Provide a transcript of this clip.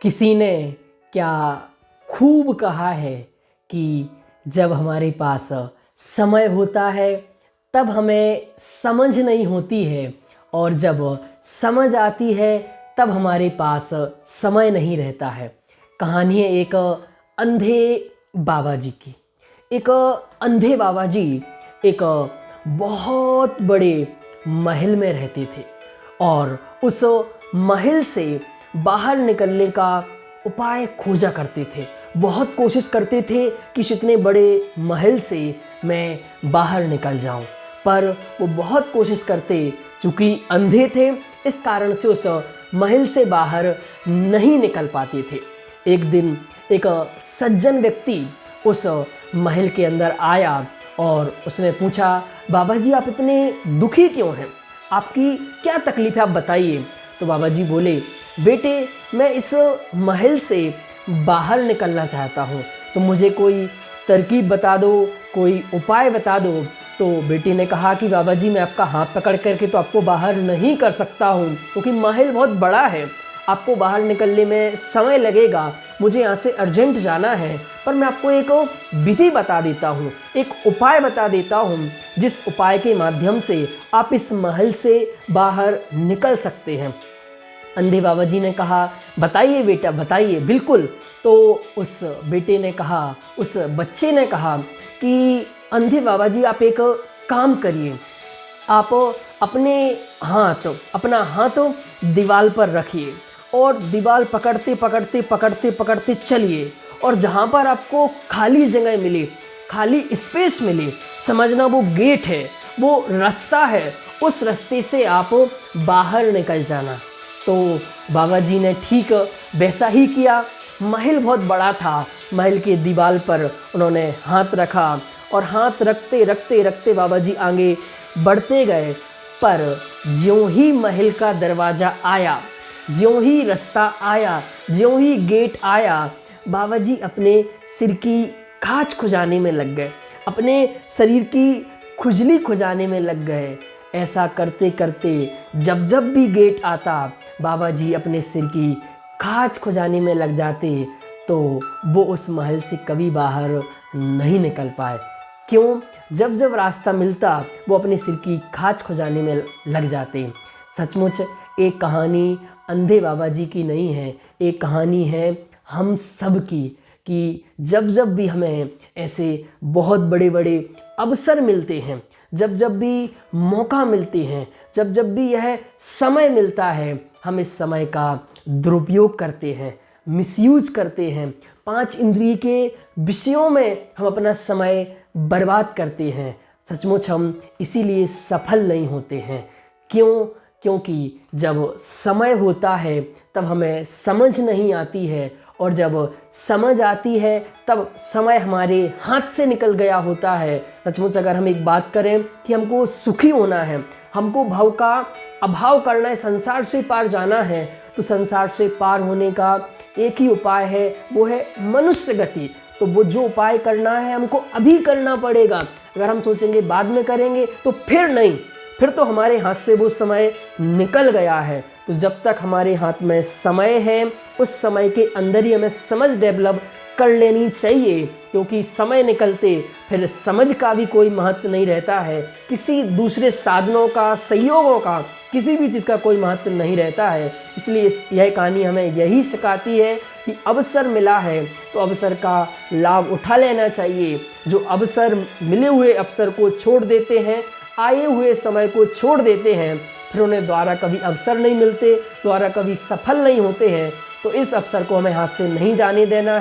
किसी ने क्या खूब कहा है कि जब हमारे पास समय होता है तब हमें समझ नहीं होती है, और जब समझ आती है तब हमारे पास समय नहीं रहता है। कहानी है एक अंधे बाबा जी की। एक अंधे बाबा जी एक बहुत बड़े महल में रहते थे, और उस महल से बाहर निकलने का उपाय खोजा करते थे। बहुत कोशिश करते थे कि इतने बड़े महल से मैं बाहर निकल जाऊं, पर वो बहुत कोशिश करते, चूँकि अंधे थे इस कारण से उस महल से बाहर नहीं निकल पाते थे। एक दिन एक सज्जन व्यक्ति उस महल के अंदर आया और उसने पूछा, बाबा जी आप इतने दुखी क्यों हैं, आपकी क्या तकलीफ है, आप बताइए। तो बाबा जी बोले, बेटे मैं इस महल से बाहर निकलना चाहता हूँ, तो मुझे कोई तरकीब बता दो, कोई उपाय बता दो। तो बेटी ने कहा कि बाबा जी मैं आपका हाथ पकड़ करके तो आपको बाहर नहीं कर सकता हूँ, क्योंकि महल बहुत बड़ा है, आपको बाहर निकलने में समय लगेगा, मुझे यहाँ से अर्जेंट जाना है। पर मैं आपको एक विधि बता देता हूँ, एक उपाय बता देता हूँ, जिस उपाय के माध्यम से आप इस महल से बाहर निकल सकते हैं। अंधे बाबा जी ने कहा, बताइए बेटा बताइए, बिल्कुल। तो उस बेटे ने कहा, उस बच्चे ने कहा कि अंधे बाबा जी आप एक काम करिए, आप अपना हाथ दीवार पर रखिए और दीवार पकड़ते पकड़ते पकड़ते पकड़ते चलिए, और जहाँ पर आपको खाली जगह मिले, खाली स्पेस मिले, समझना वो गेट है, वो रास्ता है, उस रास्ते से आप बाहर निकल जाना। तो बाबा जी ने ठीक वैसा ही किया। महल बहुत बड़ा था, महल के दीवार पर उन्होंने हाथ रखा, और हाथ रखते रखते रखते बाबा जी आगे बढ़ते गए। पर ज्यों ही महल का दरवाज़ा आया, ज्यों ही रास्ता आया, ज्यों ही गेट आया, बाबा जी अपने सिर की खाज खुजाने में लग गए, अपने शरीर की खुजली खुजाने में लग गए। ऐसा करते करते जब जब भी गेट आता, बाबा जी अपने सिर की खाज खुजाने में लग जाते, तो वो उस महल से कभी बाहर नहीं निकल पाए। क्यों? जब जब रास्ता मिलता वो अपने सिर की खाज खुजाने में लग जाते। सचमुच एक कहानी अंधे बाबा जी की नहीं है, एक कहानी है हम सब की, कि जब जब भी हमें ऐसे बहुत बड़े बड़े अवसर मिलते हैं, जब जब भी मौका मिलते हैं, जब जब भी यह समय मिलता है, हम इस समय का दुरुपयोग करते हैं, मिसयूज करते हैं, पांच इंद्रिय के विषयों में हम अपना समय बर्बाद करते हैं। सचमुच हम इसीलिए सफल नहीं होते हैं। क्यों? क्योंकि जब समय होता है तब हमें समझ नहीं आती है, और जब समझ आती है तब समय हमारे हाथ से निकल गया होता है। सचमुच अगर हम एक बात करें कि हमको सुखी होना है, हमको भव का अभाव करना है, संसार से पार जाना है, तो संसार से पार होने का एक ही उपाय है, वो है मनुष्य गति। तो वो जो उपाय करना है हमको अभी करना पड़ेगा। अगर हम सोचेंगे बाद में करेंगे तो फिर नहीं, फिर तो हमारे हाथ से वो समय निकल गया है। तो जब तक हमारे हाथ में समय है, उस समय के अंदर ही हमें समझ डेवलप कर लेनी चाहिए, क्योंकि समय निकलते फिर समझ का भी कोई महत्व नहीं रहता है, किसी दूसरे साधनों का, सहयोगों का, किसी भी चीज़ का कोई महत्व नहीं रहता है। इसलिए यह कहानी हमें यही सिखाती है कि अवसर मिला है तो अवसर का लाभ उठा लेना चाहिए। जो अवसर मिले हुए अवसर को छोड़ देते हैं, आए हुए समय को छोड़ देते हैं, फिर उन्हें द्वारा कभी अवसर नहीं मिलते, द्वारा कभी सफल नहीं होते हैं। तो इस अवसर को हमें हाथ से नहीं जाने देना है।